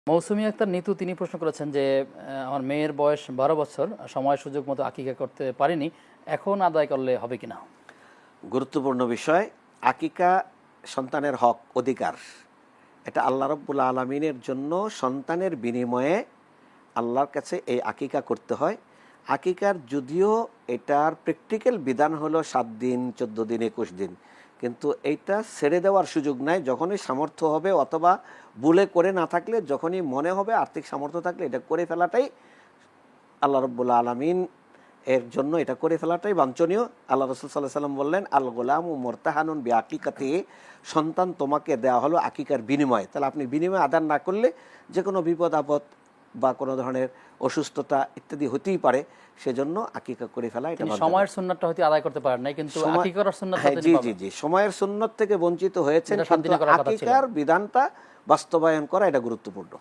মৌসুমী আক্তার নিতু তিনি প্রশ্ন করেছেন যে আমার মেয়ের বয়স 12 বছর, সময় সুযোগ মতো আকিকা করতে পারিনি, এখন আদায় করলে হবে কিনা? গুরুত্বপূর্ণ বিষয়। আকিকা সন্তানের হক, অধিকার। এটা আল্লাহ রাব্বুল আলামিনের জন্য সন্তানের বিনিময়ে আল্লাহর কাছে এই আকিকা করতে হয়। আকিকার যদিও এটার প্র্যাকটিক্যাল বিধান হলো 7 দিন, 14 দিন, 21 দিন, কিন্তু এইটা ছেড়ে দেওয়ার সুযোগ নাই। যখনই সামর্থ্য হবে অথবা ভুলে করে না থাকলে যখনই মনে হবে আর্থিক সামর্থ্য থাকলে এটা করে ফেলাটাই আল্লাহ রাব্বুল আলামিন এর জন্য এটা করে ফেলাটাই বাঞ্ছনীয়। আল্লাহ রাসূল সাল্লাল্লাহু আলাইহি ওয়াসাল্লাম বললেন, আল গোলামু মুরতাহানুন বিআকিকাতিহি, সন্তান তোমাকে দেওয়া হলো আকিকার বিনিময়ে। তাহলে আপনি বিনিময় আদান না করলে যে কোনো বিপদ আপদ বা কোনো ধরনের অসুস্থতা ইত্যাদি হতেই পারে, সেজন্য আকিকা করে ফেলা এটা সময়ের সুন্নাতটা হয়তো আদায় করতে পারেন নাই, কিন্তু আকিকা করার সুন্নাত জি জি জি, সময়ের সুন্নত থেকে বঞ্চিত হয়েছেন, কিন্তু আকিকার বিধানটা বাস্তবায়ন করা এটা গুরুত্বপূর্ণ।